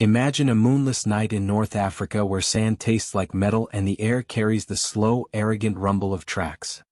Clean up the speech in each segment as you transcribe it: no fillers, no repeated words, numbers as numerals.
Imagine a moonless night in North Africa where sand tastes like metal and the air carries the slow, arrogant rumble of tracks.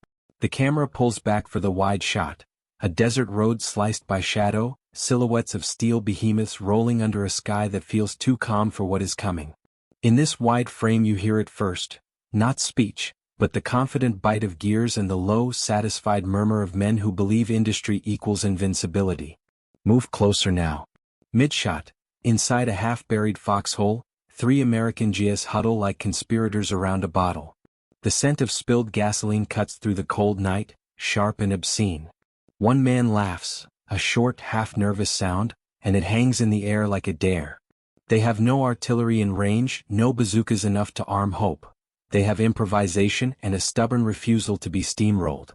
The camera pulls back for the wide shot. A desert road sliced by shadow, silhouettes of steel behemoths rolling under a sky that feels too calm for what is coming. In this wide frame you hear it first, not speech, but the confident bite of gears and the low, satisfied murmur of men who believe industry equals invincibility. Move closer now. Mid-shot, inside a half-buried foxhole, 3 American GS huddle like conspirators around a bottle. The scent of spilled gasoline cuts through the cold night, sharp and obscene. One man laughs, a short, half-nervous sound, and it hangs in the air like a dare. They have no artillery in range, no bazookas enough to arm hope. They have improvisation and a stubborn refusal to be steamrolled.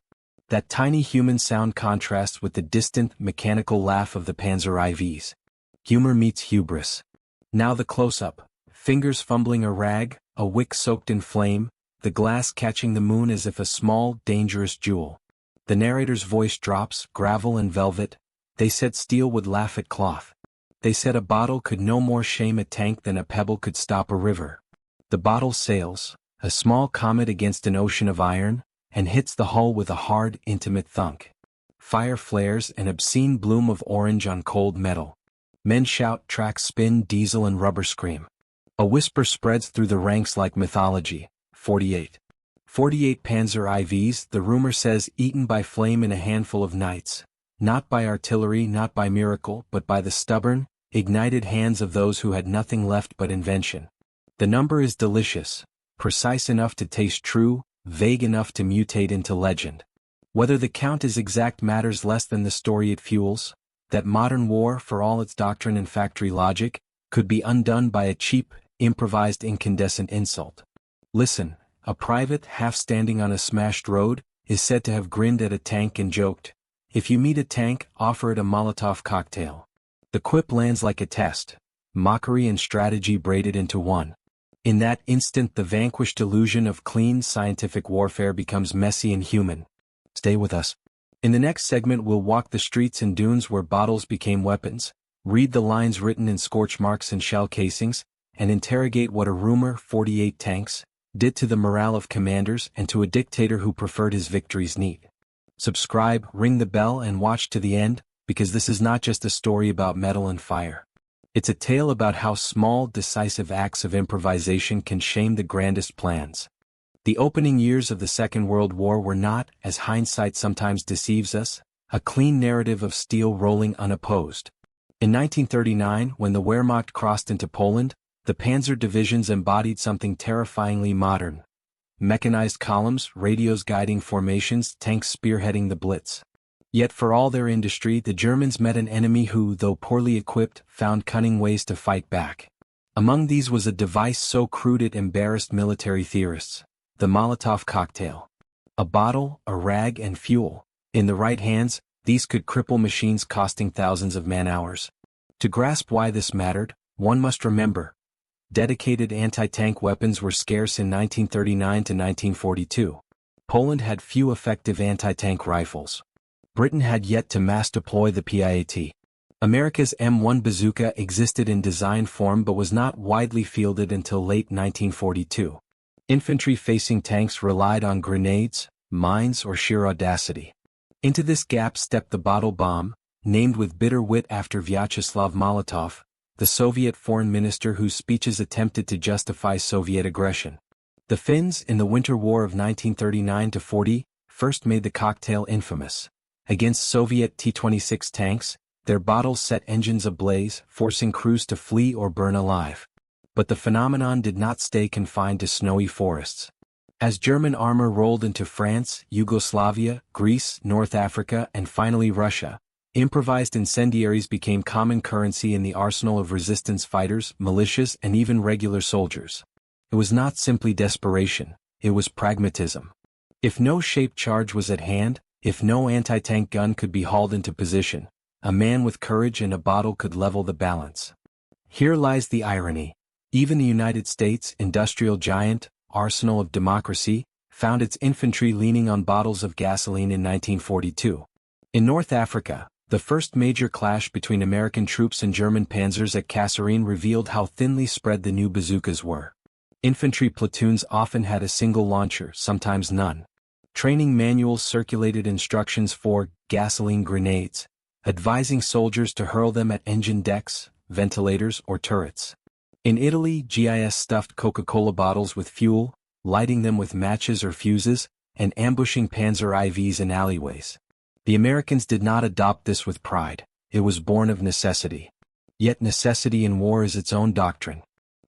That tiny human sound contrasts with the distant, mechanical laugh of the Panzer IVs. Humor meets hubris. Now the close-up, fingers fumbling a rag, a wick soaked in flame, the glass catching the moon as if a small, dangerous jewel. The narrator's voice drops, gravel and velvet. They said steel would laugh at cloth. They said a bottle could no more shame a tank than a pebble could stop a river. The bottle sails, a small comet against an ocean of iron, and hits the hull with a hard, intimate thunk. Fire flares, an obscene bloom of orange on cold metal. Men shout, tracks spin, diesel and rubber scream. A whisper spreads through the ranks like mythology. 48 Panzer IVs, the rumor says, eaten by flame in a handful of nights. Not by artillery, not by miracle, but by the stubborn, ignited hands of those who had nothing left but invention. The number is delicious, precise enough to taste true, vague enough to mutate into legend. Whether the count is exact matters less than the story it fuels. That modern war, for all its doctrine and factory logic, could be undone by a cheap, improvised incandescent insult. Listen, a private, half-standing on a smashed road, is said to have grinned at a tank and joked, "If you meet a tank, offer it a Molotov cocktail." The quip lands like a test, mockery and strategy braided into one. In that instant the vanquished illusion of clean scientific warfare becomes messy and human. Stay with us. In the next segment we'll walk the streets and dunes where bottles became weapons, read the lines written in scorch marks and shell casings, and interrogate what a rumor, 48 tanks, did to the morale of commanders and to a dictator who preferred his victories neat. Subscribe, ring the bell and watch to the end, because this is not just a story about metal and fire. It's a tale about how small, decisive acts of improvisation can shame the grandest plans. The opening years of the Second World War were not, as hindsight sometimes deceives us, a clean narrative of steel rolling unopposed. In 1939, when the Wehrmacht crossed into Poland, the panzer divisions embodied something terrifyingly modern. Mechanized columns, radios guiding formations, tanks spearheading the Blitz. Yet for all their industry, the Germans met an enemy who, though poorly equipped, found cunning ways to fight back. Among these was a device so crude it embarrassed military theorists: the Molotov Cocktail. A bottle, a rag, and fuel. In the right hands, these could cripple machines costing thousands of man-hours. To grasp why this mattered, one must remember, dedicated anti-tank weapons were scarce in 1939 to 1942. Poland had few effective anti-tank rifles. Britain had yet to mass-deploy the PIAT. America's M1 bazooka existed in design form but was not widely fielded until late 1942. Infantry facing tanks relied on grenades, mines, or sheer audacity. Into this gap stepped the bottle bomb, named with bitter wit after Vyacheslav Molotov, the Soviet foreign minister whose speeches attempted to justify Soviet aggression. The Finns, in the Winter War of 1939-40, first made the cocktail infamous. Against Soviet T-26 tanks, their bottles set engines ablaze, forcing crews to flee or burn alive. But the phenomenon did not stay confined to snowy forests. As German armor rolled into France, Yugoslavia, Greece, North Africa, and finally Russia, improvised incendiaries became common currency in the arsenal of resistance fighters, militias, and even regular soldiers. It was not simply desperation, it was pragmatism. If no shaped charge was at hand, if no anti-tank gun could be hauled into position, a man with courage and a bottle could level the balance. Here lies the irony. Even the United States, industrial giant, arsenal of democracy, found its infantry leaning on bottles of gasoline in 1942. In North Africa, The first major clash between American troops and German panzers at Kasserine revealed how thinly spread the new bazookas were. Infantry platoons often had a single launcher, sometimes none. Training manuals circulated instructions for gasoline grenades, advising soldiers to hurl them at engine decks, ventilators, or turrets. In Italy, GIS stuffed Coca-Cola bottles with fuel, lighting them with matches or fuses, and ambushing Panzer IVs in alleyways. The Americans did not adopt this with pride, it was born of necessity. Yet necessity in war is its own doctrine.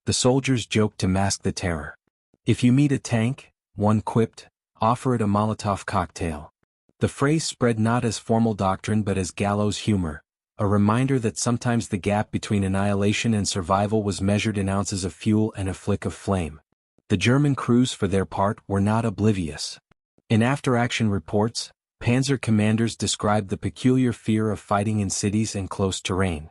The soldiers joked to mask the terror. If you meet a tank, one quipped, offer it a Molotov cocktail. The phrase spread not as formal doctrine but as gallows humor, a reminder that sometimes the gap between annihilation and survival was measured in ounces of fuel and a flick of flame. The German crews, for their part, were not oblivious. In after-action reports, panzer commanders described the peculiar fear of fighting in cities and close terrain.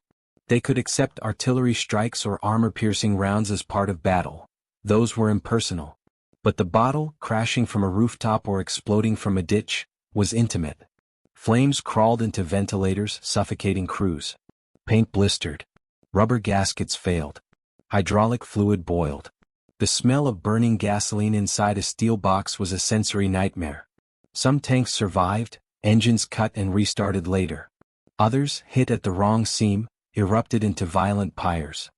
They could accept artillery strikes or armor-piercing rounds as part of battle. Those were impersonal. But the bottle, crashing from a rooftop or exploding from a ditch, was intimate. Flames crawled into ventilators, suffocating crews. Paint blistered. Rubber gaskets failed. Hydraulic fluid boiled. The smell of burning gasoline inside a steel box was a sensory nightmare. Some tanks survived, engines cut and restarted later. Others, hit at the wrong seam, erupted into violent pyres.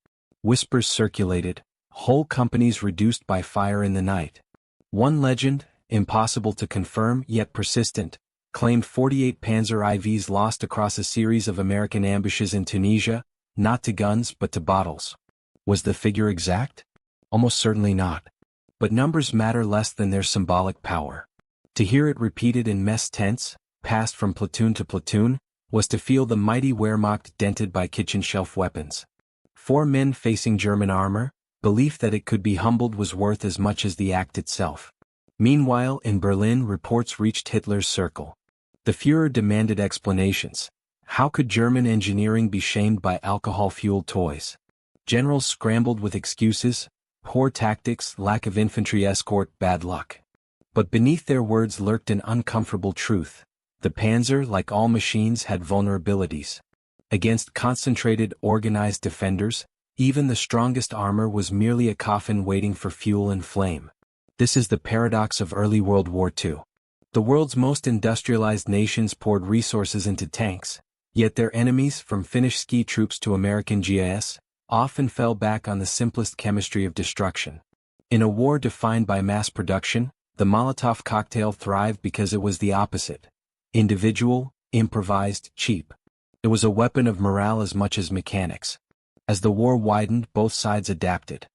Whispers circulated, whole companies reduced by fire in the night. One legend, impossible to confirm yet persistent, claimed 48 Panzer IVs lost across a series of American ambushes in Tunisia, not to guns but to bottles. Was the figure exact? Almost certainly not. But numbers matter less than their symbolic power. To hear it repeated in mess tents, passed from platoon to platoon, was to feel the mighty Wehrmacht dented by kitchen shelf weapons. 4 men facing German armor, belief that it could be humbled was worth as much as the act itself. Meanwhile, in Berlin, reports reached Hitler's circle. The Führer demanded explanations. How could German engineering be shamed by alcohol-fueled toys? Generals scrambled with excuses: poor tactics, lack of infantry escort, bad luck. But beneath their words lurked an uncomfortable truth. The Panzer, like all machines, had vulnerabilities. Against concentrated, organized defenders, even the strongest armor was merely a coffin waiting for fuel and flame. This is the paradox of early World War II. The world's most industrialized nations poured resources into tanks, yet their enemies, from Finnish ski troops to American GIS, often fell back on the simplest chemistry of destruction. In a war defined by mass production, the Molotov cocktail thrived because it was the opposite. Individual, improvised, cheap. It was a weapon of morale as much as mechanics. As the war widened, both sides adapted.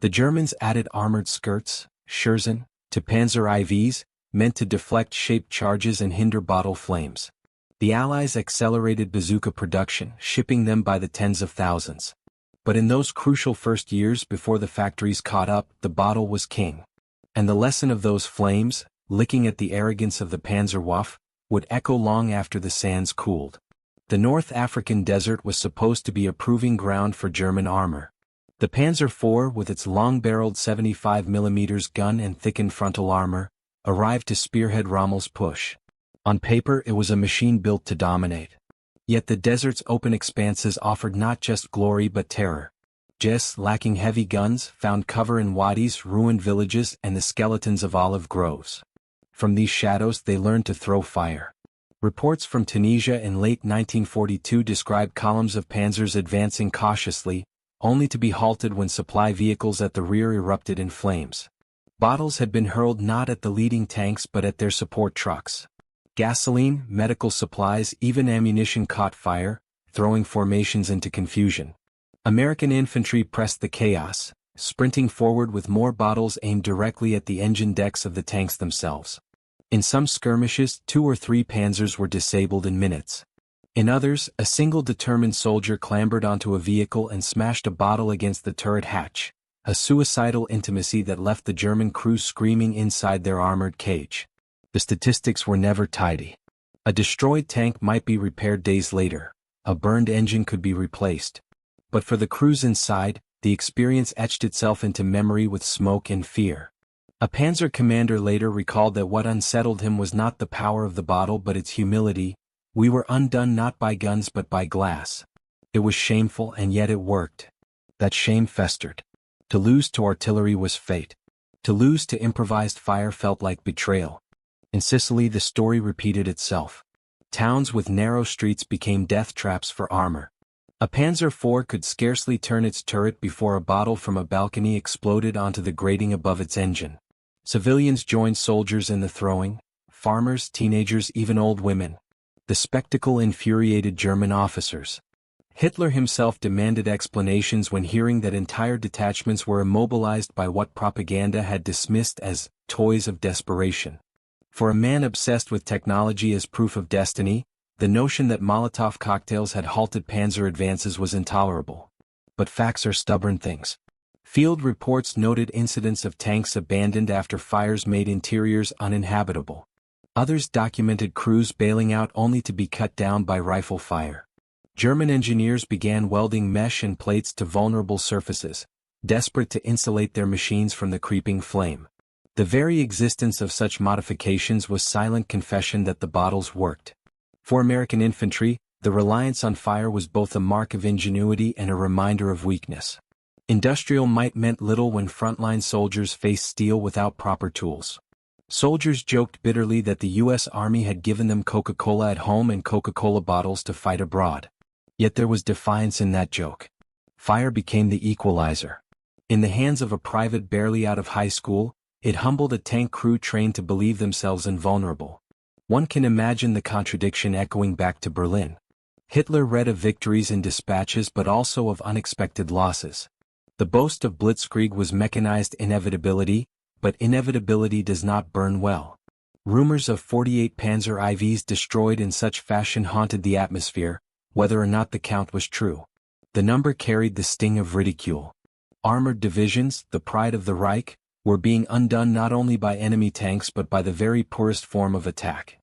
The Germans added armored skirts, Scherzen, to Panzer IVs, meant to deflect shaped charges and hinder bottle flames. The Allies accelerated bazooka production, shipping them by the tens of thousands. But in those crucial first years before the factories caught up, the bottle was king. And the lesson of those flames, licking at the arrogance of the Panzerwaffe, would echo long after the sands cooled. The North African desert was supposed to be a proving ground for German armor. The Panzer IV, with its long-barreled 75mm gun and thickened frontal armor, arrived to spearhead Rommel's push. On paper it was a machine built to dominate. Yet the desert's open expanses offered not just glory but terror. GIS, lacking heavy guns, found cover in wadis, ruined villages, and the skeletons of olive groves. From these shadows they learned to throw fire. Reports from Tunisia in late 1942 described columns of panzers advancing cautiously, only to be halted when supply vehicles at the rear erupted in flames. Bottles had been hurled not at the leading tanks but at their support trucks. Gasoline, medical supplies, even ammunition caught fire, throwing formations into confusion. American infantry pressed the chaos, sprinting forward with more bottles aimed directly at the engine decks of the tanks themselves. In some skirmishes, 2 or 3 panzers were disabled in minutes. In others, a single determined soldier clambered onto a vehicle and smashed a bottle against the turret hatch, a suicidal intimacy that left the German crew screaming inside their armored cage. The statistics were never tidy. A destroyed tank might be repaired days later, a burned engine could be replaced. But for the crews inside, the experience etched itself into memory with smoke and fear. A panzer commander later recalled that what unsettled him was not the power of the bottle but its humility. We were undone not by guns but by glass. It was shameful and yet it worked. That shame festered. To lose to artillery was fate. To lose to improvised fire felt like betrayal. In Sicily the story repeated itself. Towns with narrow streets became death traps for armor. A Panzer IV could scarcely turn its turret before a bottle from a balcony exploded onto the grating above its engine. Civilians joined soldiers in the throwing, farmers, teenagers, even old women. The spectacle infuriated German officers. Hitler himself demanded explanations when hearing that entire detachments were immobilized by what propaganda had dismissed as toys of desperation. For a man obsessed with technology as proof of destiny, the notion that Molotov cocktails had halted panzer advances was intolerable. But facts are stubborn things. Field reports noted incidents of tanks abandoned after fires made interiors uninhabitable. Others documented crews bailing out only to be cut down by rifle fire. German engineers began welding mesh and plates to vulnerable surfaces, desperate to insulate their machines from the creeping flame. The very existence of such modifications was silent confession that the bottles worked. For American infantry, the reliance on fire was both a mark of ingenuity and a reminder of weakness. Industrial might meant little when frontline soldiers faced steel without proper tools. Soldiers joked bitterly that the U.S. Army had given them Coca-Cola at home and Coca-Cola bottles to fight abroad. Yet there was defiance in that joke. Fire became the equalizer. In the hands of a private barely out of high school, it humbled a tank crew trained to believe themselves invulnerable. One can imagine the contradiction echoing back to Berlin. Hitler read of victories in dispatches but also of unexpected losses. The boast of blitzkrieg was mechanized inevitability, but inevitability does not burn well. Rumors of 48 Panzer IVs destroyed in such fashion haunted the atmosphere, whether or not the count was true. The number carried the sting of ridicule. Armored divisions, the pride of the Reich, were being undone not only by enemy tanks but by the very poorest form of attack.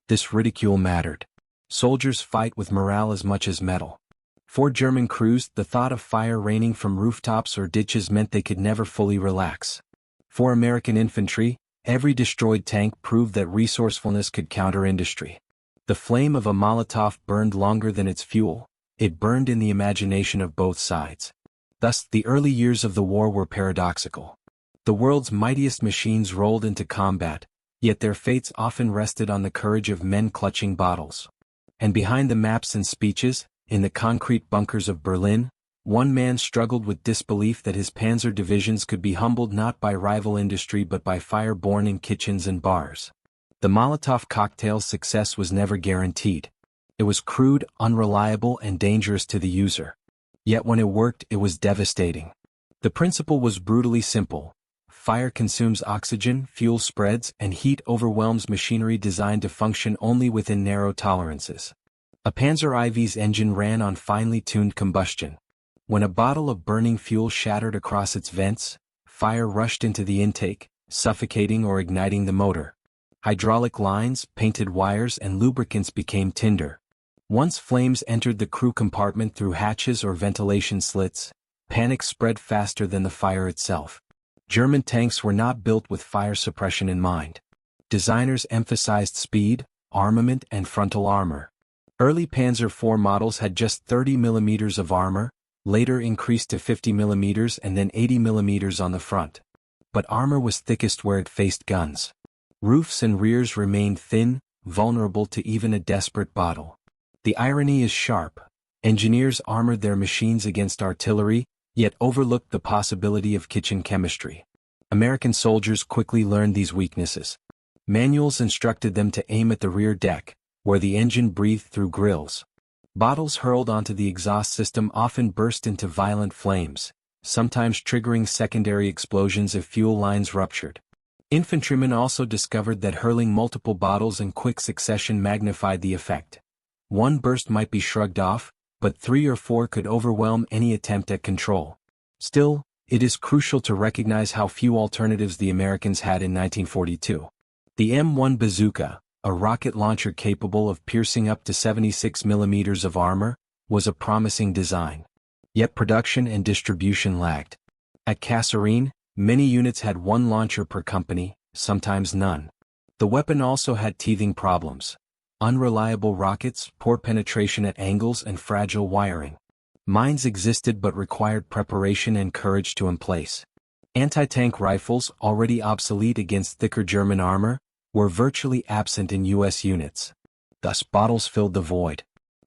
This ridicule mattered. Soldiers fight with morale as much as metal. For German crews, the thought of fire raining from rooftops or ditches meant they could never fully relax. For American infantry, every destroyed tank proved that resourcefulness could counter industry. The flame of a Molotov burned longer than its fuel. It burned in the imagination of both sides. Thus, the early years of the war were paradoxical. The world's mightiest machines rolled into combat, yet their fates often rested on the courage of men clutching bottles. And behind the maps and speeches, in the concrete bunkers of Berlin, one man struggled with disbelief that his panzer divisions could be humbled not by rival industry but by fire born in kitchens and bars. The Molotov cocktail's success was never guaranteed. It was crude, unreliable, and dangerous to the user. Yet when it worked, it was devastating. The principle was brutally simple. Fire consumes oxygen, fuel spreads, and heat overwhelms machinery designed to function only within narrow tolerances. A Panzer IV's engine ran on finely tuned combustion. When a bottle of burning fuel shattered across its vents, fire rushed into the intake, suffocating or igniting the motor. Hydraulic lines, painted wires, and lubricants became tinder. Once flames entered the crew compartment through hatches or ventilation slits, panic spread faster than the fire itself. German tanks were not built with fire suppression in mind. Designers emphasized speed, armament, and frontal armor. Early Panzer IV models had just 30 mm of armor, later increased to 50 mm and then 80 mm on the front. But armor was thickest where it faced guns. Roofs and rears remained thin, vulnerable to even a desperate bottle. The irony is sharp. Engineers armored their machines against artillery, yet overlooked the possibility of kitchen chemistry. American soldiers quickly learned these weaknesses. Manuals instructed them to aim at the rear deck, where the engine breathed through grills. Bottles hurled onto the exhaust system often burst into violent flames, sometimes triggering secondary explosions if fuel lines ruptured. Infantrymen also discovered that hurling multiple bottles in quick succession magnified the effect. One burst might be shrugged off, but 3 or 4 could overwhelm any attempt at control. Still, it is crucial to recognize how few alternatives the Americans had in 1942. The M1 bazooka, a rocket launcher capable of piercing up to 76 mm of armor, was a promising design. Yet production and distribution lagged. At Kasserine, many units had one launcher per company, sometimes none. The weapon also had teething problems. unreliable rockets, poor penetration at angles and fragile wiring. Mines existed but required preparation and courage to emplace. Anti-tank rifles, already obsolete against thicker German armor, were virtually absent in U.S. units. Thus bottles filled the void.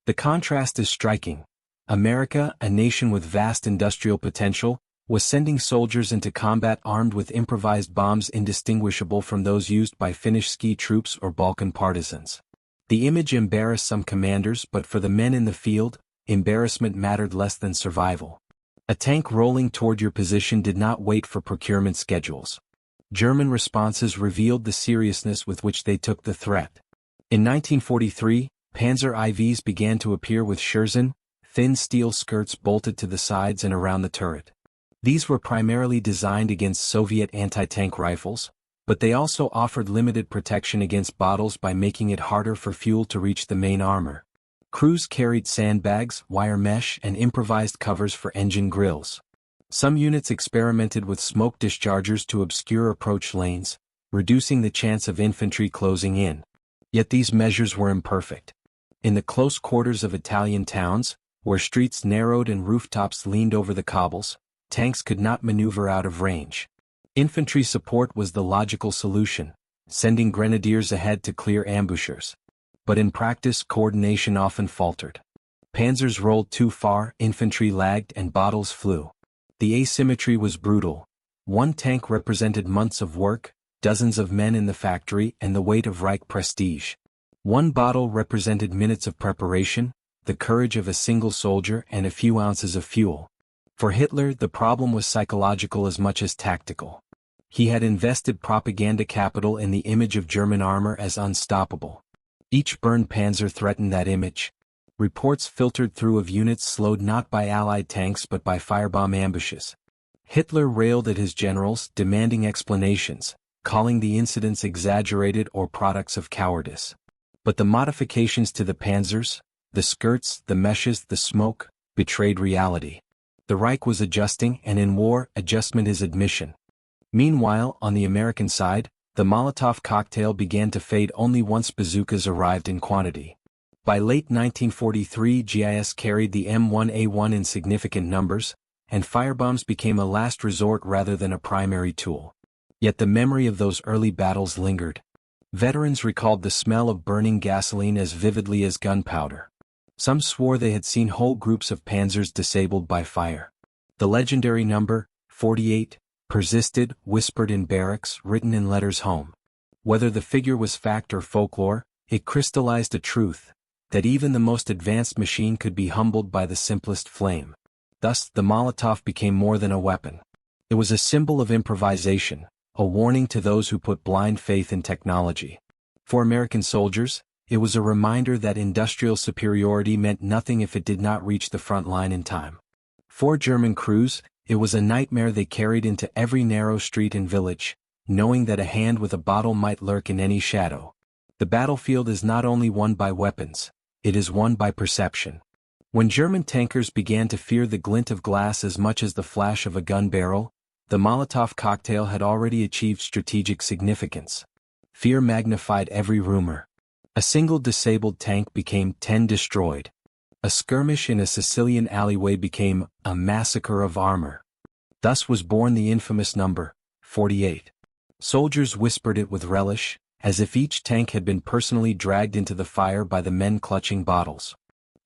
The contrast is striking. America, a nation with vast industrial potential, was sending soldiers into combat armed with improvised bombs indistinguishable from those used by Finnish ski troops or Balkan partisans. The image embarrassed some commanders, but for the men in the field, embarrassment mattered less than survival. A tank rolling toward your position did not wait for procurement schedules. German responses revealed the seriousness with which they took the threat. In 1943, Panzer IVs began to appear with Scherzen, thin steel skirts bolted to the sides and around the turret. These were primarily designed against Soviet anti-tank rifles, but they also offered limited protection against bottles by making it harder for fuel to reach the main armor. Crews carried sandbags, wire mesh, and improvised covers for engine grills. Some units experimented with smoke dischargers to obscure approach lanes, reducing the chance of infantry closing in. Yet these measures were imperfect. In the close quarters of Italian towns, where streets narrowed and rooftops leaned over the cobbles, tanks could not maneuver out of range. Infantry support was the logical solution, sending grenadiers ahead to clear ambushers. But in practice, coordination often faltered. Panzers rolled too far, infantry lagged, and bottles flew. The asymmetry was brutal. One tank represented months of work, dozens of men in the factory, and the weight of Reich prestige. One bottle represented minutes of preparation, the courage of a single soldier, and a few ounces of fuel. For Hitler, the problem was psychological as much as tactical. He had invested propaganda capital in the image of German armor as unstoppable. Each burned panzer threatened that image. Reports filtered through of units slowed not by Allied tanks but by firebomb ambushes. Hitler railed at his generals, demanding explanations, calling the incidents exaggerated or products of cowardice. But the modifications to the panzers, the skirts, the meshes, the smoke, betrayed reality. The Reich was adjusting, and in war, adjustment is admission. Meanwhile, on the American side, the Molotov cocktail began to fade only once bazookas arrived in quantity. By late 1943, GIS carried the M1A1 in significant numbers, and firebombs became a last resort rather than a primary tool. Yet the memory of those early battles lingered. Veterans recalled the smell of burning gasoline as vividly as gunpowder. Some swore they had seen whole groups of panzers disabled by fire. The legendary number, 48, persisted, whispered in barracks, written in letters home. Whether the figure was fact or folklore, it crystallized a truth, that even the most advanced machine could be humbled by the simplest flame. Thus, the Molotov became more than a weapon. It was a symbol of improvisation, a warning to those who put blind faith in technology. For American soldiers, it was a reminder that industrial superiority meant nothing if it did not reach the front line in time. For German crews, it was a nightmare they carried into every narrow street and village, knowing that a hand with a bottle might lurk in any shadow. The battlefield is not only won by weapons, it is won by perception. When German tankers began to fear the glint of glass as much as the flash of a gun barrel, the Molotov cocktail had already achieved strategic significance. Fear magnified every rumor. A single disabled tank became 10 destroyed. A skirmish in a Sicilian alleyway became a massacre of armor. Thus was born the infamous number, 48. Soldiers whispered it with relish, as if each tank had been personally dragged into the fire by the men clutching bottles.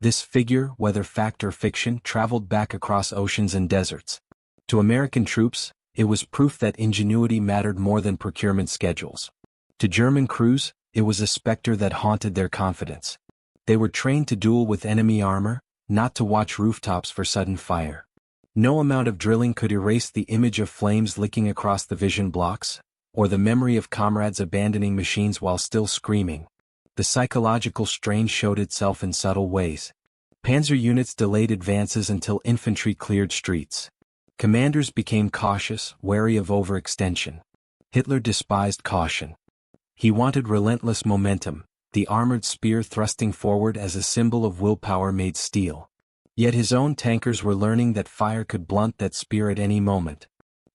This figure, whether fact or fiction, traveled back across oceans and deserts. To American troops, it was proof that ingenuity mattered more than procurement schedules. To German crews, it was a specter that haunted their confidence. They were trained to duel with enemy armor, not to watch rooftops for sudden fire. No amount of drilling could erase the image of flames licking across the vision blocks, or the memory of comrades abandoning machines while still screaming. The psychological strain showed itself in subtle ways. Panzer units delayed advances until infantry cleared streets. Commanders became cautious, wary of overextension. Hitler despised caution. He wanted relentless momentum, the armored spear thrusting forward as a symbol of willpower made steel. Yet his own tankers were learning that fire could blunt that spear at any moment.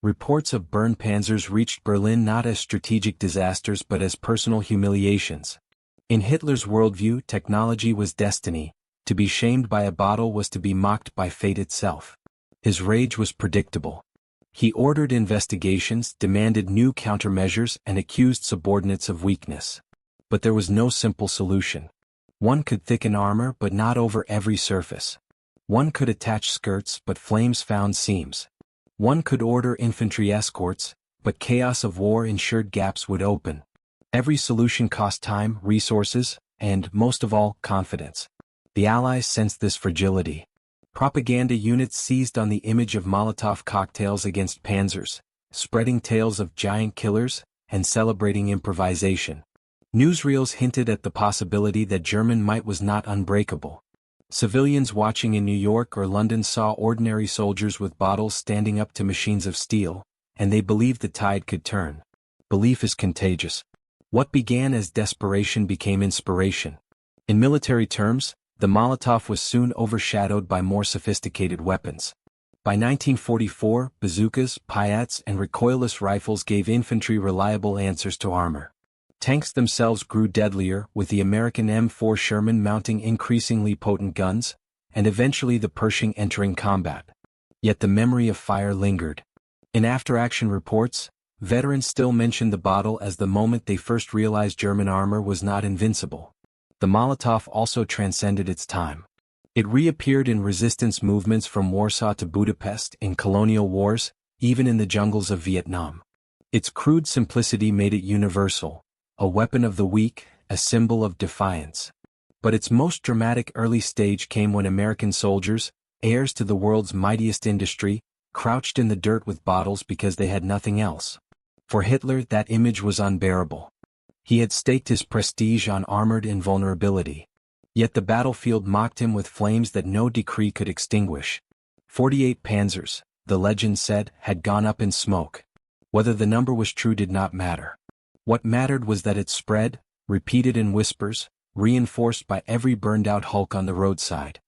Reports of burned panzers reached Berlin not as strategic disasters but as personal humiliations. In Hitler's worldview, technology was destiny. To be shamed by a bottle was to be mocked by fate itself. His rage was predictable. He ordered investigations, demanded new countermeasures, and accused subordinates of weakness. But there was no simple solution. One could thicken armor but not over every surface. One could attach skirts but flames found seams. One could order infantry escorts, but chaos of war ensured gaps would open. Every solution cost time, resources, and, most of all, confidence. The Allies sensed this fragility. Propaganda units seized on the image of Molotov cocktails against panzers, spreading tales of giant killers, and celebrating improvisation. Newsreels hinted at the possibility that German might was not unbreakable. Civilians watching in New York or London saw ordinary soldiers with bottles standing up to machines of steel, and they believed the tide could turn. Belief is contagious. What began as desperation became inspiration. In military terms, the Molotov was soon overshadowed by more sophisticated weapons. By 1944, bazookas, Piats, and recoilless rifles gave infantry reliable answers to armor. Tanks themselves grew deadlier, with the American M4 Sherman mounting increasingly potent guns, and eventually the Pershing entering combat. Yet the memory of fire lingered. In after-action reports, veterans still mentioned the bottle as the moment they first realized German armor was not invincible. The Molotov also transcended its time. It reappeared in resistance movements from Warsaw to Budapest, in colonial wars, even in the jungles of Vietnam. Its crude simplicity made it universal, a weapon of the weak, a symbol of defiance. But its most dramatic early stage came when American soldiers, heirs to the world's mightiest industry, crouched in the dirt with bottles because they had nothing else. For Hitler, that image was unbearable. He had staked his prestige on armored invulnerability. Yet the battlefield mocked him with flames that no decree could extinguish. 48 panzers, the legend said, had gone up in smoke. Whether the number was true did not matter. What mattered was that it spread, repeated in whispers, reinforced by every burned-out hulk on the roadside.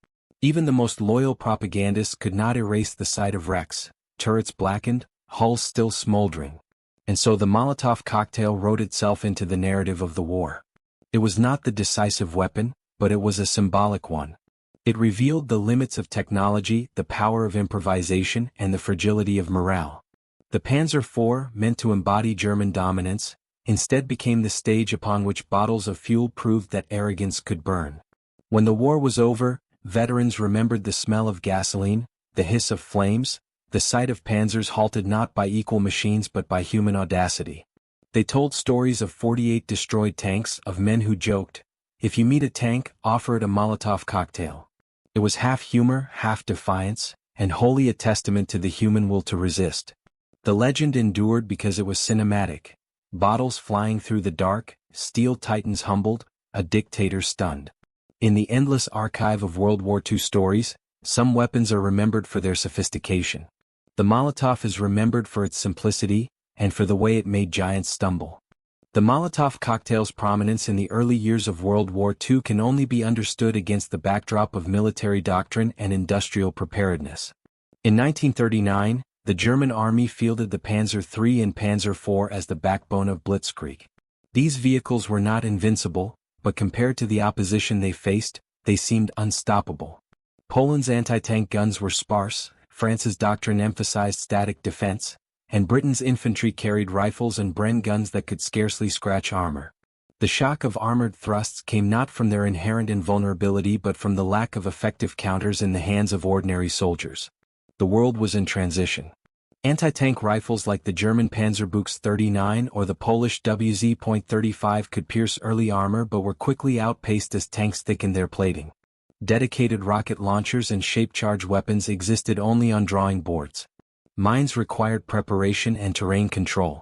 Even the most loyal propagandists could not erase the sight of wrecks, turrets blackened, hulls still smoldering. And so the Molotov cocktail wrote itself into the narrative of the war. It was not the decisive weapon, but it was a symbolic one. It revealed the limits of technology, the power of improvisation, and the fragility of morale. The Panzer IV, meant to embody German dominance, instead became the stage upon which bottles of fuel proved that arrogance could burn. When the war was over, veterans remembered the smell of gasoline, the hiss of flames, the sight of panzers halted not by equal machines but by human audacity. They told stories of 48 destroyed tanks, of men who joked, "If you meet a tank, offer it a Molotov cocktail." It was half humor, half defiance, and wholly a testament to the human will to resist. The legend endured because it was cinematic. Bottles flying through the dark, steel titans humbled, a dictator stunned. In the endless archive of World War II stories, some weapons are remembered for their sophistication. The Molotov is remembered for its simplicity, and for the way it made giants stumble. The Molotov cocktail's prominence in the early years of World War II can only be understood against the backdrop of military doctrine and industrial preparedness. In 1939, the German army fielded the Panzer III and Panzer IV as the backbone of Blitzkrieg. These vehicles were not invincible, but compared to the opposition they faced, they seemed unstoppable. Poland's anti-tank guns were sparse, France's doctrine emphasized static defense, and Britain's infantry carried rifles and Bren guns that could scarcely scratch armor. The shock of armored thrusts came not from their inherent invulnerability but from the lack of effective counters in the hands of ordinary soldiers. The world was in transition. Anti-tank rifles like the German Panzerbuchs 39 or the Polish WZ.35 could pierce early armor but were quickly outpaced as tanks thickened their plating. Dedicated rocket launchers and shape-charge weapons existed only on drawing boards. Mines required preparation and terrain control.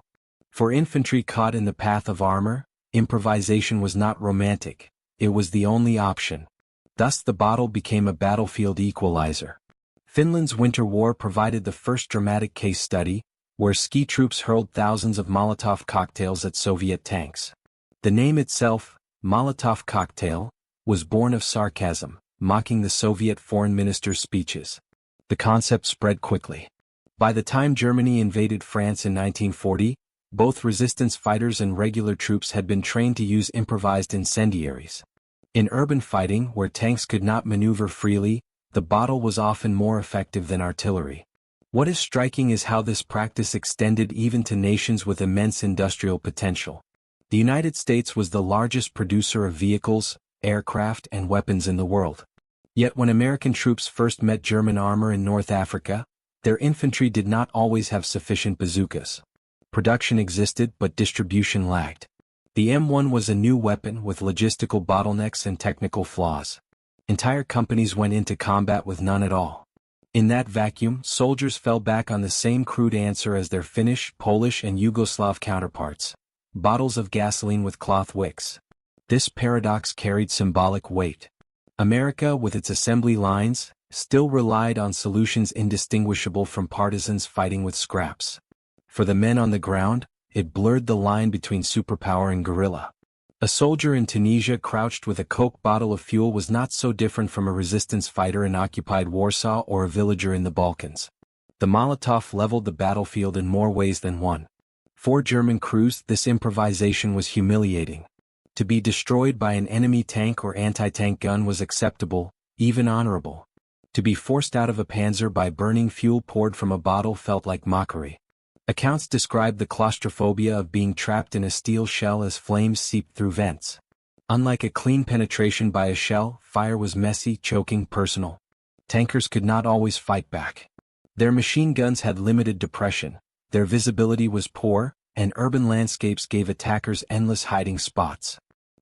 For infantry caught in the path of armor, improvisation was not romantic, it was the only option. Thus the bottle became a battlefield equalizer. Finland's Winter War provided the first dramatic case study, where ski troops hurled thousands of Molotov cocktails at Soviet tanks. The name itself, Molotov Cocktail, was born of sarcasm, mocking the Soviet foreign minister's speeches. The concept spread quickly. By the time Germany invaded France in 1940, Both resistance fighters and regular troops had been trained to use improvised incendiaries. In urban fighting, where tanks could not maneuver freely, the bottle was often more effective than artillery. What is striking is how this practice extended even to nations with immense industrial potential. The United States was the largest producer of vehicles, aircraft, and weapons in the world. Yet when American troops first met German armor in North Africa, their infantry did not always have sufficient bazookas. Production existed but distribution lagged. The M1 was a new weapon with logistical bottlenecks and technical flaws. Entire companies went into combat with none at all. In that vacuum, soldiers fell back on the same crude answer as their Finnish, Polish, and Yugoslav counterparts: bottles of gasoline with cloth wicks. This paradox carried symbolic weight. America, with its assembly lines, still relied on solutions indistinguishable from partisans fighting with scraps. For the men on the ground, it blurred the line between superpower and guerrilla. A soldier in Tunisia crouched with a Coke bottle of fuel was not so different from a resistance fighter in occupied Warsaw or a villager in the Balkans. The Molotov leveled the battlefield in more ways than one. For German crews, this improvisation was humiliating. To be destroyed by an enemy tank or anti-tank gun was acceptable, even honorable. To be forced out of a panzer by burning fuel poured from a bottle felt like mockery. Accounts describe the claustrophobia of being trapped in a steel shell as flames seeped through vents. Unlike a clean penetration by a shell, fire was messy, choking, personal. Tankers could not always fight back. Their machine guns had limited depression, their visibility was poor, and urban landscapes gave attackers endless hiding spots.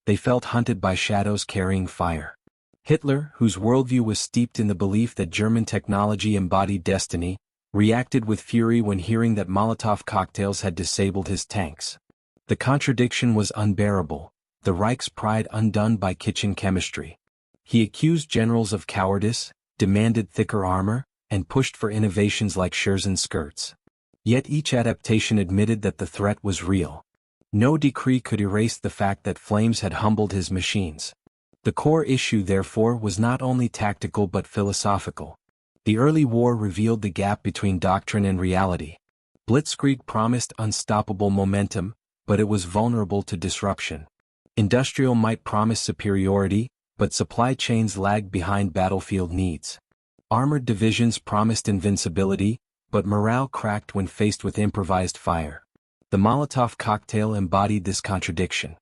They felt hunted by shadows carrying fire. Hitler, whose worldview was steeped in the belief that German technology embodied destiny, reacted with fury when hearing that Molotov cocktails had disabled his tanks. The contradiction was unbearable, the Reich's pride undone by kitchen chemistry. He accused generals of cowardice, demanded thicker armor, and pushed for innovations like Scherzen skirts. Yet each adaptation admitted that the threat was real. No decree could erase the fact that flames had humbled his machines. The core issue, therefore, was not only tactical but philosophical. The early war revealed the gap between doctrine and reality. Blitzkrieg promised unstoppable momentum, but it was vulnerable to disruption. Industrial might promise superiority, but supply chains lagged behind battlefield needs. Armored divisions promised invincibility, but morale cracked when faced with improvised fire. The Molotov cocktail embodied this contradiction.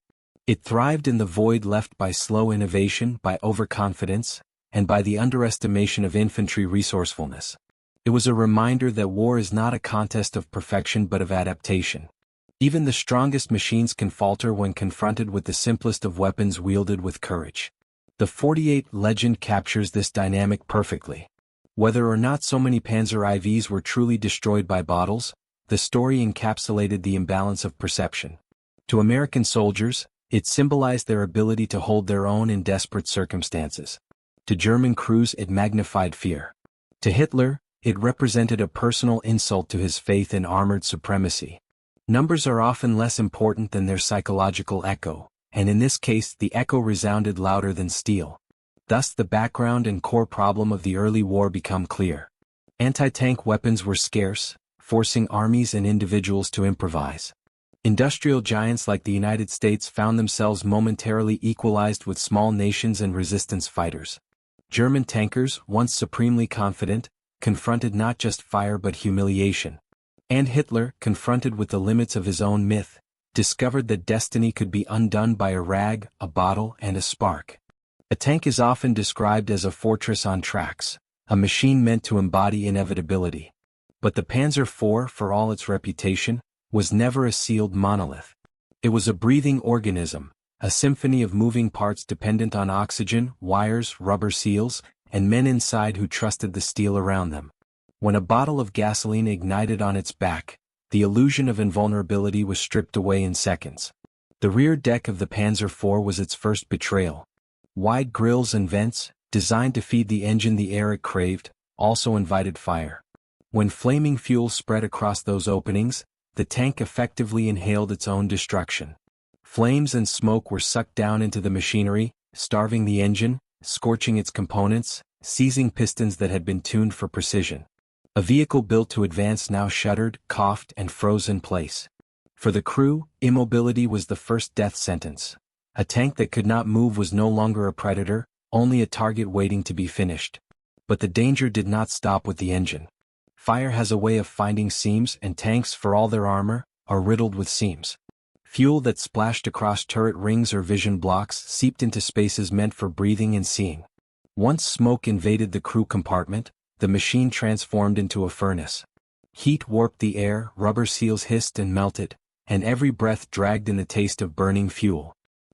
It thrived in the void left by slow innovation, by overconfidence, and by the underestimation of infantry resourcefulness. It was a reminder that war is not a contest of perfection but of adaptation. Even the strongest machines can falter when confronted with the simplest of weapons wielded with courage. The 48 legend captures this dynamic perfectly. Whether or not so many Panzer IVs were truly destroyed by bottles, the story encapsulated the imbalance of perception. To American soldiers, it symbolized their ability to hold their own in desperate circumstances. To German crews, it magnified fear. To Hitler, it represented a personal insult to his faith in armored supremacy. Numbers are often less important than their psychological echo, and in this case the echo resounded louder than steel. Thus the background and core problem of the early war become clear. Anti-tank weapons were scarce, forcing armies and individuals to improvise. Industrial giants like the United States found themselves momentarily equalized with small nations and resistance fighters. German tankers, once supremely confident, confronted not just fire but humiliation. And Hitler, confronted with the limits of his own myth, discovered that destiny could be undone by a rag, a bottle, and a spark. A tank is often described as a fortress on tracks, a machine meant to embody inevitability. But the Panzer IV, for all its reputation, was never a sealed monolith. It was a breathing organism, a symphony of moving parts dependent on oxygen, wires, rubber seals, and men inside who trusted the steel around them. When a bottle of gasoline ignited on its back, the illusion of invulnerability was stripped away in seconds. The rear deck of the Panzer IV was its first betrayal. Wide grilles and vents, designed to feed the engine the air it craved, also invited fire. When flaming fuel spread across those openings, the tank effectively inhaled its own destruction. Flames and smoke were sucked down into the machinery, starving the engine, scorching its components, seizing pistons that had been tuned for precision. A vehicle built to advance now shuddered, coughed, and froze in place. For the crew, immobility was the first death sentence. A tank that could not move was no longer a predator, only a target waiting to be finished. But the danger did not stop with the engine. Fire has a way of finding seams, and tanks, for all their armor, are riddled with seams. Fuel that splashed across turret rings or vision blocks seeped into spaces meant for breathing and seeing. Once smoke invaded the crew compartment, the machine transformed into a furnace. Heat warped the air, rubber seals hissed and melted, and every breath dragged in the taste of burning fuel.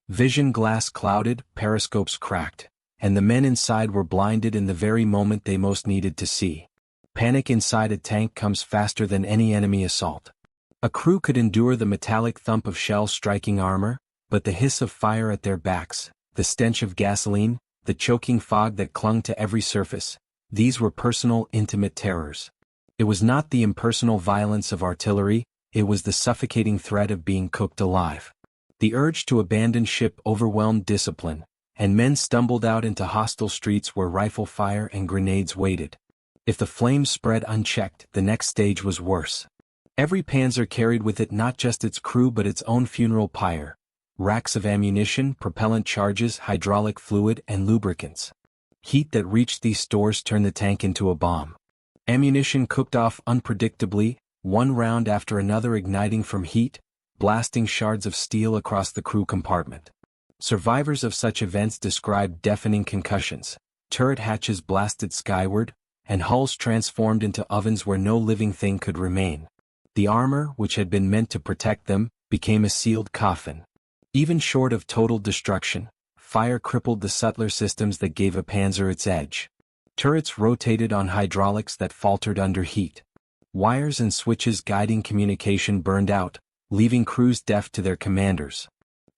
Vision glass clouded, periscopes cracked, and the men inside were blinded in the very moment they most needed to see. Panic inside a tank comes faster than any enemy assault. A crew could endure the metallic thump of shells striking armor, but the hiss of fire at their backs, the stench of gasoline, the choking fog that clung to every surface, these were personal, intimate terrors. It was not the impersonal violence of artillery, it was the suffocating threat of being cooked alive. The urge to abandon ship overwhelmed discipline, and men stumbled out into hostile streets where rifle fire and grenades waited. If the flames spread unchecked, the next stage was worse. Every panzer carried with it not just its crew but its own funeral pyre, racks of ammunition, propellant charges, hydraulic fluid, and lubricants. Heat that reached these stores turned the tank into a bomb. Ammunition cooked off unpredictably, one round after another igniting from heat, blasting shards of steel across the crew compartment. Survivors of such events described deafening concussions, turret hatches blasted skyward, and hulls transformed into ovens where no living thing could remain. The armor, which had been meant to protect them, became a sealed coffin. Even short of total destruction, fire crippled the subtler systems that gave a panzer its edge. Turrets rotated on hydraulics that faltered under heat. Wires and switches guiding communication burned out, leaving crews deaf to their commanders.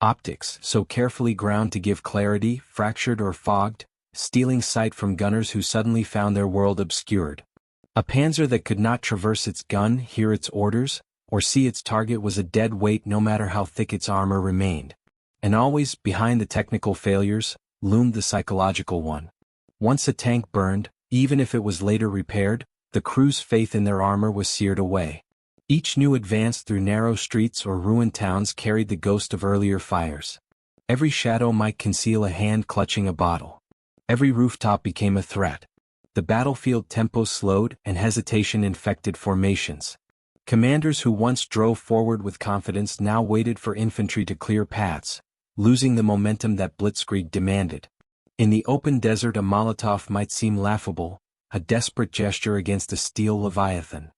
Optics, so carefully ground to give clarity, fractured or fogged, stealing sight from gunners who suddenly found their world obscured. A panzer that could not traverse its gun, hear its orders, or see its target was a dead weight no matter how thick its armor remained. And always, behind the technical failures, loomed the psychological one. Once a tank burned, even if it was later repaired, the crew's faith in their armor was seared away. Each new advance through narrow streets or ruined towns carried the ghost of earlier fires. Every shadow might conceal a hand clutching a bottle. Every rooftop became a threat. The battlefield tempo slowed and hesitation infected formations. Commanders who once drove forward with confidence now waited for infantry to clear paths, losing the momentum that blitzkrieg demanded. In the open desert, a Molotov might seem laughable, a desperate gesture against a steel leviathan.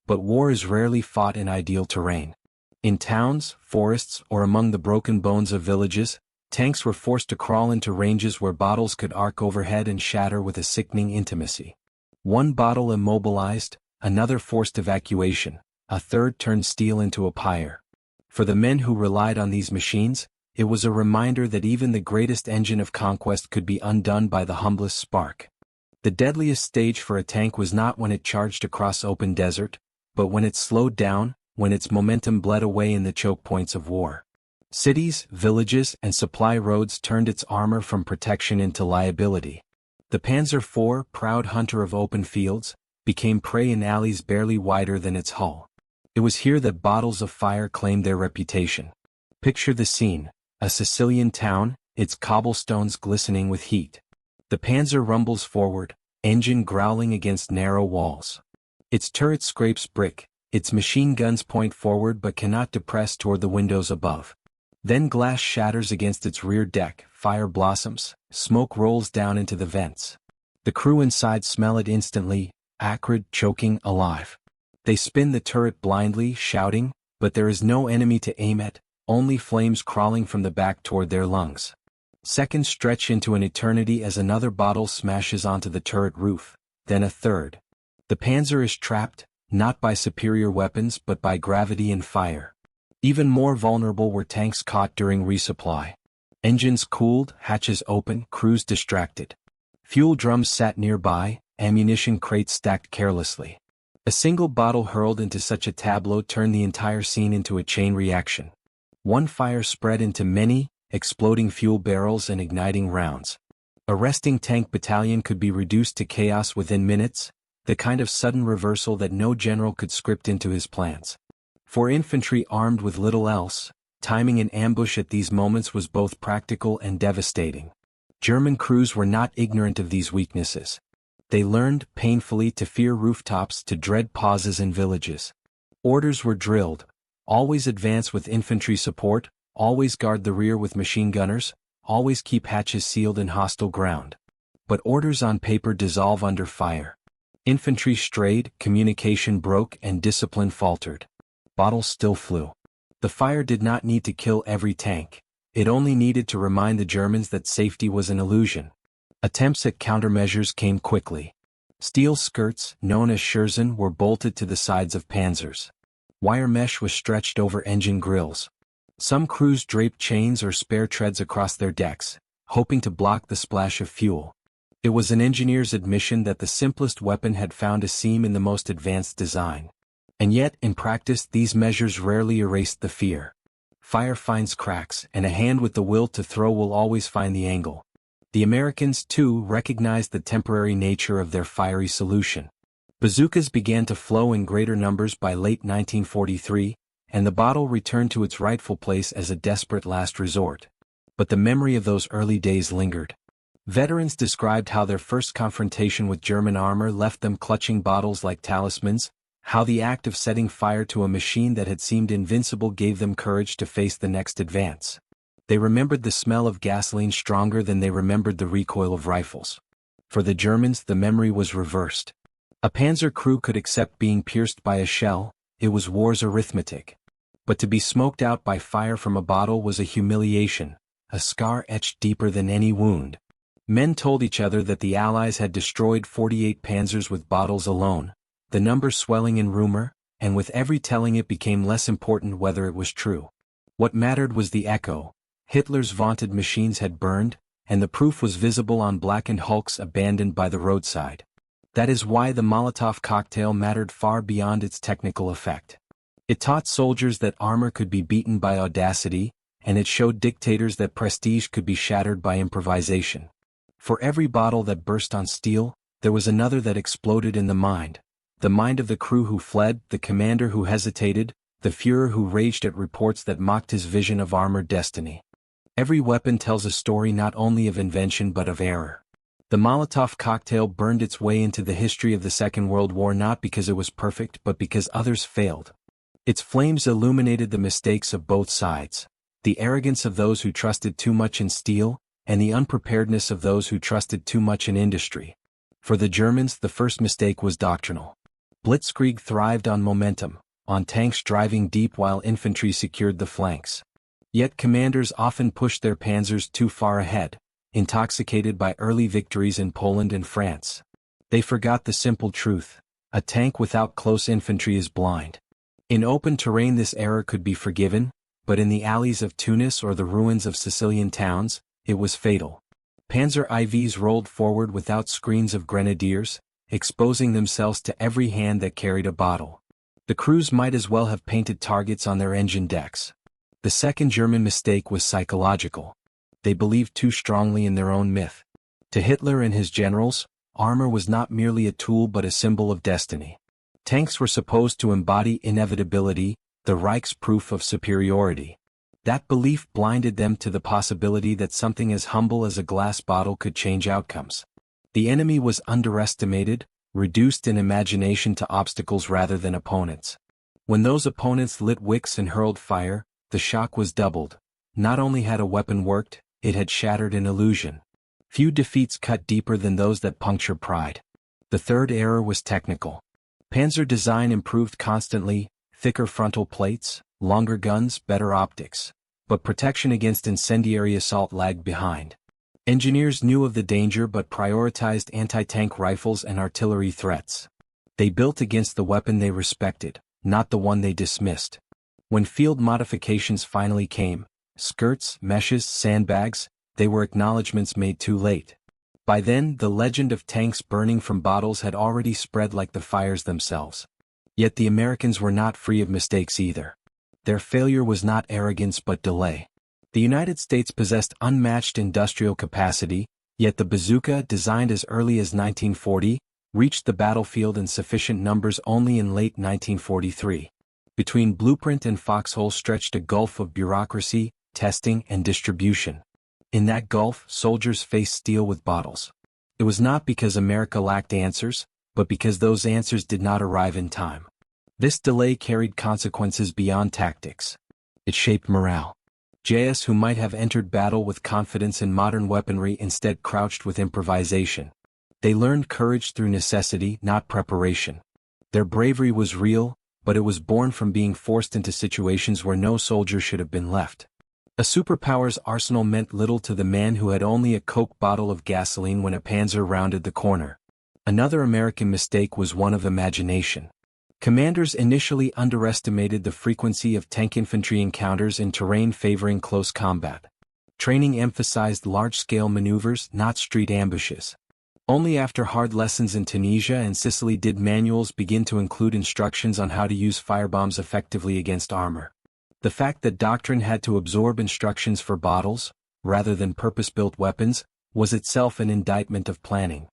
But war is rarely fought in ideal terrain. In towns, forests, or among the broken bones of villages, tanks were forced to crawl into ranges where bottles could arc overhead and shatter with a sickening intimacy. One bottle immobilized, another forced evacuation, a third turned steel into a pyre. For the men who relied on these machines, it was a reminder that even the greatest engine of conquest could be undone by the humblest spark. The deadliest stage for a tank was not when it charged across open desert, but when it slowed down, when its momentum bled away in the choke points of war. Cities, villages, and supply roads turned its armor from protection into liability. The Panzer IV, proud hunter of open fields, became prey in alleys barely wider than its hull. It was here that bottles of fire claimed their reputation. Picture the scene, a Sicilian town, its cobblestones glistening with heat. The Panzer rumbles forward, engine growling against narrow walls. Its turret scrapes brick, its machine guns point forward but cannot depress toward the windows above. Then glass shatters against its rear deck, fire blossoms, smoke rolls down into the vents. The crew inside smell it instantly, acrid, choking, alive. They spin the turret blindly, shouting, but there is no enemy to aim at, only flames crawling from the back toward their lungs. Seconds stretch into an eternity as another bottle smashes onto the turret roof, then a third. The Panzer is trapped, not by superior weapons but by gravity and fire. Even more vulnerable were tanks caught during resupply. Engines cooled, hatches open, crews distracted. Fuel drums sat nearby, ammunition crates stacked carelessly. A single bottle hurled into such a tableau turned the entire scene into a chain reaction. One fire spread into many, exploding fuel barrels and igniting rounds. A resting tank battalion could be reduced to chaos within minutes, the kind of sudden reversal that no general could script into his plans. For infantry armed with little else, timing an ambush at these moments was both practical and devastating. German crews were not ignorant of these weaknesses. They learned, painfully, to fear rooftops, to dread pauses in villages. Orders were drilled: always advance with infantry support, always guard the rear with machine gunners, always keep hatches sealed in hostile ground. But orders on paper dissolve under fire. Infantry strayed, communication broke, and discipline faltered. Bottles still flew. The fire did not need to kill every tank. It only needed to remind the Germans that safety was an illusion. Attempts at countermeasures came quickly. Steel skirts, known as scherzen, were bolted to the sides of panzers. Wire mesh was stretched over engine grills. Some crews draped chains or spare treads across their decks, hoping to block the splash of fuel. It was an engineer's admission that the simplest weapon had found a seam in the most advanced design. And yet, in practice, these measures rarely erased the fear. Fire finds cracks, and a hand with the will to throw will always find the angle. The Americans, too, recognized the temporary nature of their fiery solution. Bazookas began to flow in greater numbers by late 1943, and the bottle returned to its rightful place as a desperate last resort. But the memory of those early days lingered. Veterans described how their first confrontation with German armor left them clutching bottles like talismans, how the act of setting fire to a machine that had seemed invincible gave them courage to face the next advance. They remembered the smell of gasoline stronger than they remembered the recoil of rifles. For the Germans, the memory was reversed. A panzer crew could accept being pierced by a shell; it was war's arithmetic. But to be smoked out by fire from a bottle was a humiliation, a scar etched deeper than any wound. Men told each other that the Allies had destroyed 48 panzers with bottles alone, the number swelling in rumor, and with every telling it became less important whether it was true. What mattered was the echo. Hitler's vaunted machines had burned, and the proof was visible on blackened hulks abandoned by the roadside. That is why the Molotov cocktail mattered far beyond its technical effect. It taught soldiers that armor could be beaten by audacity, and it showed dictators that prestige could be shattered by improvisation. For every bottle that burst on steel, there was another that exploded in the mind of the crew who fled, the commander who hesitated, the Führer who raged at reports that mocked his vision of armored destiny. Every weapon tells a story not only of invention but of error. The Molotov cocktail burned its way into the history of the Second World War not because it was perfect but because others failed. Its flames illuminated the mistakes of both sides, the arrogance of those who trusted too much in steel, and the unpreparedness of those who trusted too much in industry. For the Germans, the first mistake was doctrinal. Blitzkrieg thrived on momentum, on tanks driving deep while infantry secured the flanks. Yet commanders often pushed their panzers too far ahead, intoxicated by early victories in Poland and France. They forgot the simple truth: a tank without close infantry is blind. In open terrain this error could be forgiven, but in the alleys of Tunis or the ruins of Sicilian towns, it was fatal. Panzer IVs rolled forward without screens of grenadiers, exposing themselves to every hand that carried a bottle. The crews might as well have painted targets on their engine decks. The second German mistake was psychological. They believed too strongly in their own myth. To Hitler and his generals, armor was not merely a tool but a symbol of destiny. Tanks were supposed to embody inevitability, the Reich's proof of superiority. That belief blinded them to the possibility that something as humble as a glass bottle could change outcomes. The enemy was underestimated, reduced in imagination to obstacles rather than opponents. When those opponents lit wicks and hurled fire, the shock was doubled. Not only had a weapon worked, it had shattered an illusion. Few defeats cut deeper than those that puncture pride. The third error was technical. Panzer design improved constantly: thicker frontal plates, longer guns, better optics. But protection against incendiary assault lagged behind. Engineers knew of the danger but prioritized anti-tank rifles and artillery threats. They built against the weapon they respected, not the one they dismissed. When field modifications finally came, skirts, meshes, sandbags, they were acknowledgments made too late. By then, the legend of tanks burning from bottles had already spread like the fires themselves. Yet the Americans were not free of mistakes either. Their failure was not arrogance but delay. The United States possessed unmatched industrial capacity, yet the bazooka, designed as early as 1940, reached the battlefield in sufficient numbers only in late 1943. Between blueprint and foxhole stretched a gulf of bureaucracy, testing, and distribution. In that gulf, soldiers faced steel with bottles. It was not because America lacked answers, but because those answers did not arrive in time. This delay carried consequences beyond tactics. It shaped morale. JS who might have entered battle with confidence in modern weaponry instead crouched with improvisation. They learned courage through necessity, not preparation. Their bravery was real, but it was born from being forced into situations where no soldier should have been left. A superpower's arsenal meant little to the man who had only a Coke bottle of gasoline when a Panzer rounded the corner. Another American mistake was one of imagination. Commanders initially underestimated the frequency of tank infantry encounters in terrain favoring close combat. Training emphasized large-scale maneuvers, not street ambushes. Only after hard lessons in Tunisia and Sicily did manuals begin to include instructions on how to use firebombs effectively against armor. The fact that doctrine had to absorb instructions for bottles, rather than purpose-built weapons, was itself an indictment of planning.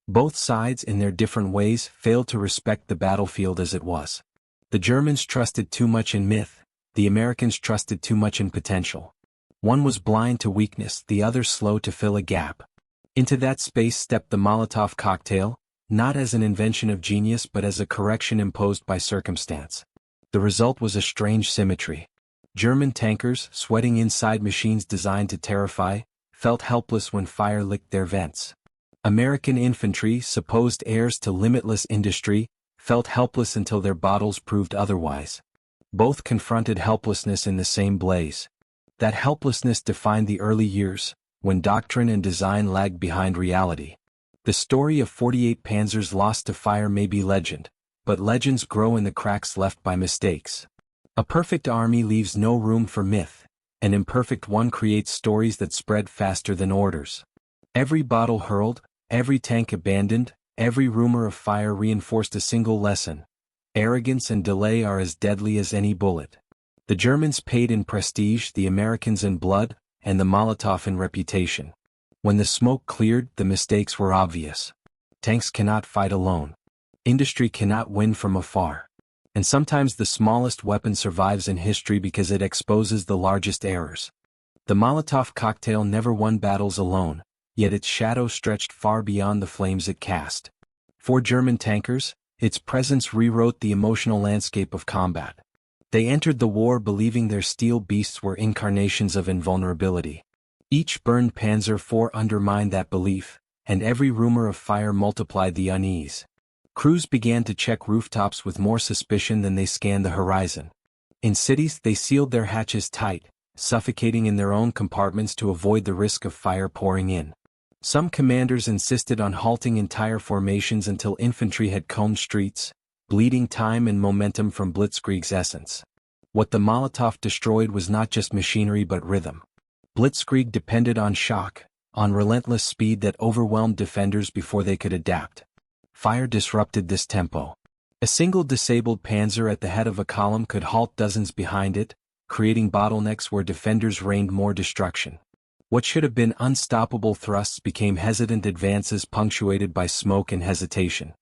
Both sides in their different ways failed to respect the battlefield as it was. The Germans trusted too much in myth, the Americans trusted too much in potential. One was blind to weakness, the other slow to fill a gap. Into that space stepped the Molotov cocktail, not as an invention of genius but as a correction imposed by circumstance. The result was a strange symmetry. German tankers, sweating inside machines designed to terrify, felt helpless when fire licked their vents. American infantry, supposed heirs to limitless industry, felt helpless until their bottles proved otherwise. Both confronted helplessness in the same blaze. That helplessness defined the early years, when doctrine and design lagged behind reality. The story of 48 panzers lost to fire may be legend, but legends grow in the cracks left by mistakes. A perfect army leaves no room for myth, an imperfect one creates stories that spread faster than orders. Every bottle hurled, every tank abandoned, every rumor of fire reinforced a single lesson. Arrogance and delay are as deadly as any bullet. The Germans paid in prestige, the Americans in blood, and the Molotov in reputation. When the smoke cleared, the mistakes were obvious. Tanks cannot fight alone. Industry cannot win from afar. And sometimes the smallest weapon survives in history because it exposes the largest errors. The Molotov cocktail never won battles alone, yet its shadow stretched far beyond the flames it cast. For German tankers, its presence rewrote the emotional landscape of combat. They entered the war believing their steel beasts were incarnations of invulnerability. Each burned Panzer IV undermined that belief, and every rumor of fire multiplied the unease. Crews began to check rooftops with more suspicion than they scanned the horizon. In cities, they sealed their hatches tight, suffocating in their own compartments to avoid the risk of fire pouring in. Some commanders insisted on halting entire formations until infantry had combed streets, bleeding time and momentum from blitzkrieg's essence. What the Molotov destroyed was not just machinery but rhythm. Blitzkrieg depended on shock, on relentless speed that overwhelmed defenders before they could adapt. Fire disrupted this tempo. A single disabled panzer at the head of a column could halt dozens behind it, creating bottlenecks where defenders rained more destruction. What should have been unstoppable thrusts became hesitant advances punctuated by smoke and hesitation.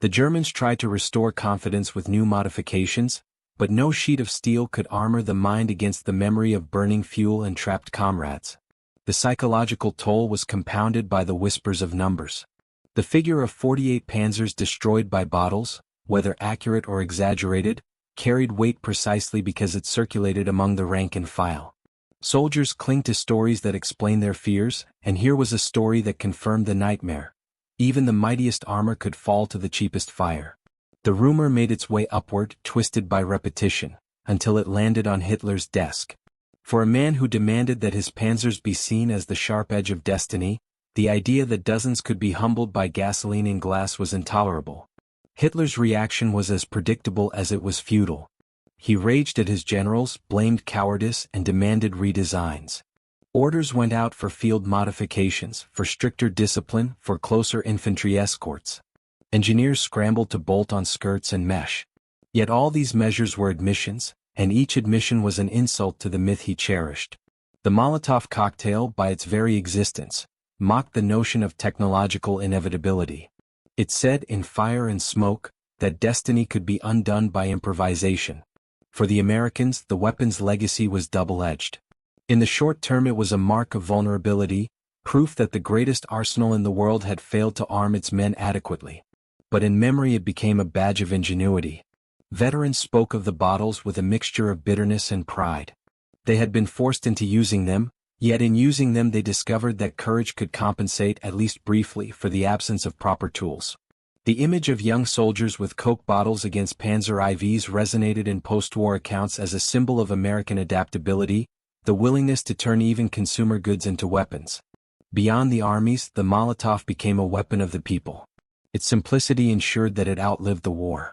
The Germans tried to restore confidence with new modifications, but no sheet of steel could armor the mind against the memory of burning fuel and trapped comrades. The psychological toll was compounded by the whispers of numbers. The figure of 48 panzers destroyed by bottles, whether accurate or exaggerated, carried weight precisely because it circulated among the rank and file. Soldiers cling to stories that explain their fears, and here was a story that confirmed the nightmare. Even the mightiest armor could fall to the cheapest fire. The rumor made its way upward, twisted by repetition, until it landed on Hitler's desk. For a man who demanded that his panzers be seen as the sharp edge of destiny, the idea that dozens could be humbled by gasoline in glass was intolerable. Hitler's reaction was as predictable as it was futile. He raged at his generals, blamed cowardice, and demanded redesigns. Orders went out for field modifications, for stricter discipline, for closer infantry escorts. Engineers scrambled to bolt on skirts and mesh. Yet all these measures were admissions, and each admission was an insult to the myth he cherished. The Molotov cocktail, by its very existence, mocked the notion of technological inevitability. It said in Fire and Smoke that destiny could be undone by improvisation. For the Americans, the weapon's legacy was double-edged. In the short term, it was a mark of vulnerability, proof that the greatest arsenal in the world had failed to arm its men adequately. But in memory, it became a badge of ingenuity. Veterans spoke of the bottles with a mixture of bitterness and pride. They had been forced into using them, yet in using them they discovered that courage could compensate, at least briefly, for the absence of proper tools. The image of young soldiers with Coke bottles against Panzer IVs resonated in post-war accounts as a symbol of American adaptability, the willingness to turn even consumer goods into weapons. Beyond the armies, the Molotov became a weapon of the people. Its simplicity ensured that it outlived the war.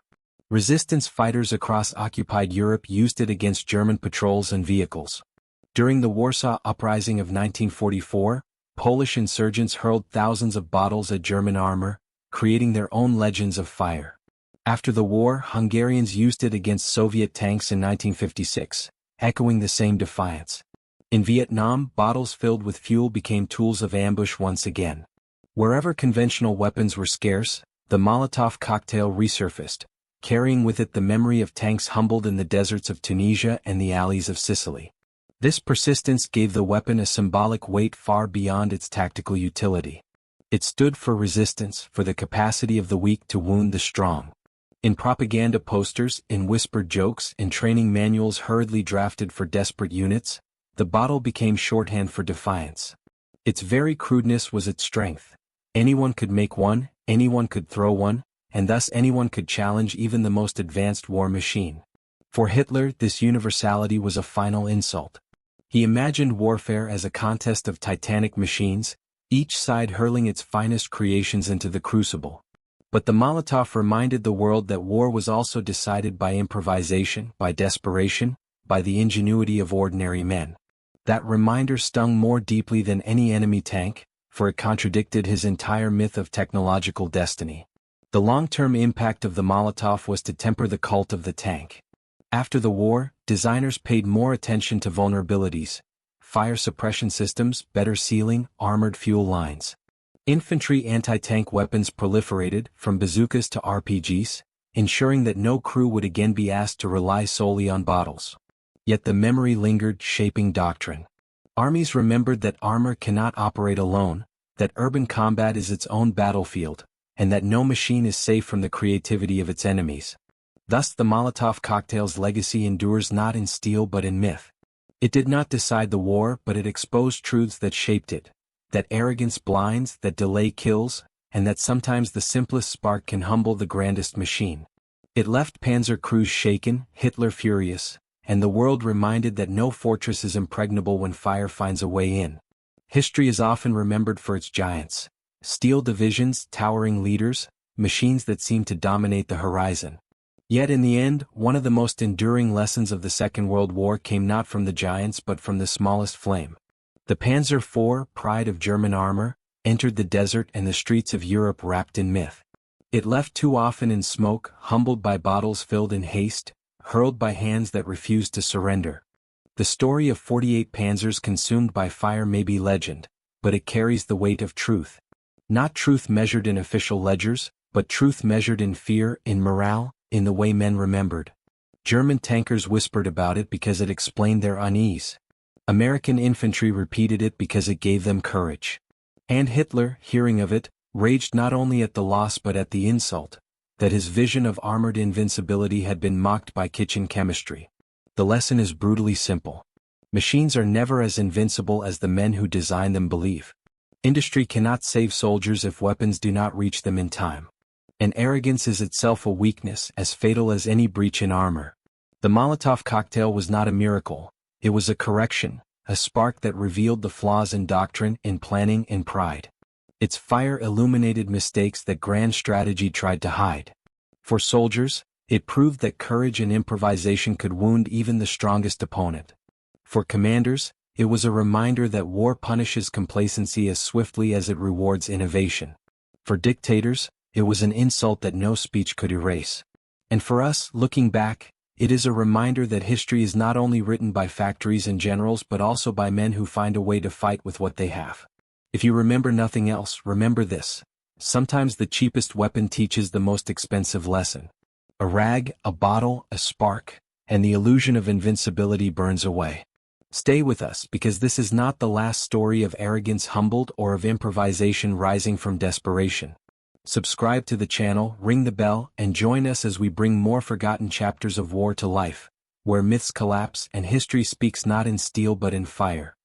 Resistance fighters across occupied Europe used it against German patrols and vehicles. During the Warsaw Uprising of 1944, Polish insurgents hurled thousands of bottles at German armor, creating their own legends of fire. After the war, Hungarians used it against Soviet tanks in 1956, echoing the same defiance. In Vietnam, bottles filled with fuel became tools of ambush once again. Wherever conventional weapons were scarce, the Molotov cocktail resurfaced, carrying with it the memory of tanks humbled in the deserts of Tunisia and the alleys of Sicily. This persistence gave the weapon a symbolic weight far beyond its tactical utility. It stood for resistance, for the capacity of the weak to wound the strong. In propaganda posters, in whispered jokes, in training manuals hurriedly drafted for desperate units, the bottle became shorthand for defiance. Its very crudeness was its strength. Anyone could make one, anyone could throw one, and thus anyone could challenge even the most advanced war machine. For Hitler, this universality was a final insult. He imagined warfare as a contest of titanic machines, each side hurling its finest creations into the crucible. But the Molotov reminded the world that war was also decided by improvisation, by desperation, by the ingenuity of ordinary men. That reminder stung more deeply than any enemy tank, for it contradicted his entire myth of technological destiny. The long-term impact of the Molotov was to temper the cult of the tank. After the war, designers paid more attention to vulnerabilities: fire suppression systems, better sealing, armored fuel lines. Infantry anti-tank weapons proliferated, from bazookas to RPGs, ensuring that no crew would again be asked to rely solely on bottles. Yet the memory lingered, shaping doctrine. Armies remembered that armor cannot operate alone, that urban combat is its own battlefield, and that no machine is safe from the creativity of its enemies. Thus the Molotov cocktail's legacy endures not in steel but in myth. It did not decide the war, but it exposed truths that shaped it: that arrogance blinds, that delay kills, and that sometimes the simplest spark can humble the grandest machine. It left Panzer crews shaken, Hitler furious, and the world reminded that no fortress is impregnable when fire finds a way in. History is often remembered for its giants: steel divisions, towering leaders, machines that seem to dominate the horizon. Yet in the end, one of the most enduring lessons of the Second World War came not from the giants but from the smallest flame. The Panzer IV, pride of German armor, entered the desert and the streets of Europe wrapped in myth. It left too often in smoke, humbled by bottles filled in haste, hurled by hands that refused to surrender. The story of 48 panzers consumed by fire may be legend, but it carries the weight of truth. Not truth measured in official ledgers, but truth measured in fear, in morale, in the way men remembered. German tankers whispered about it because it explained their unease. American infantry repeated it because it gave them courage. And Hitler, hearing of it, raged not only at the loss but at the insult, that his vision of armored invincibility had been mocked by kitchen chemistry. The lesson is brutally simple. Machines are never as invincible as the men who design them believe. Industry cannot save soldiers if weapons do not reach them in time. And arrogance is itself a weakness as fatal as any breach in armor. The Molotov cocktail was not a miracle. It was a correction, a spark that revealed the flaws in doctrine, in planning, in pride. Its fire illuminated mistakes that grand strategy tried to hide. For soldiers, it proved that courage and improvisation could wound even the strongest opponent. For commanders, it was a reminder that war punishes complacency as swiftly as it rewards innovation. For dictators, it was an insult that no speech could erase. And for us, looking back, it is a reminder that history is not only written by factories and generals but also by men who find a way to fight with what they have. If you remember nothing else, remember this: sometimes the cheapest weapon teaches the most expensive lesson. A rag, a bottle, a spark, and the illusion of invincibility burns away. Stay with us because this is not the last story of arrogance humbled or of improvisation rising from desperation. Subscribe to the channel, ring the bell, and join us as we bring more forgotten chapters of war to life, where myths collapse and history speaks not in steel but in fire.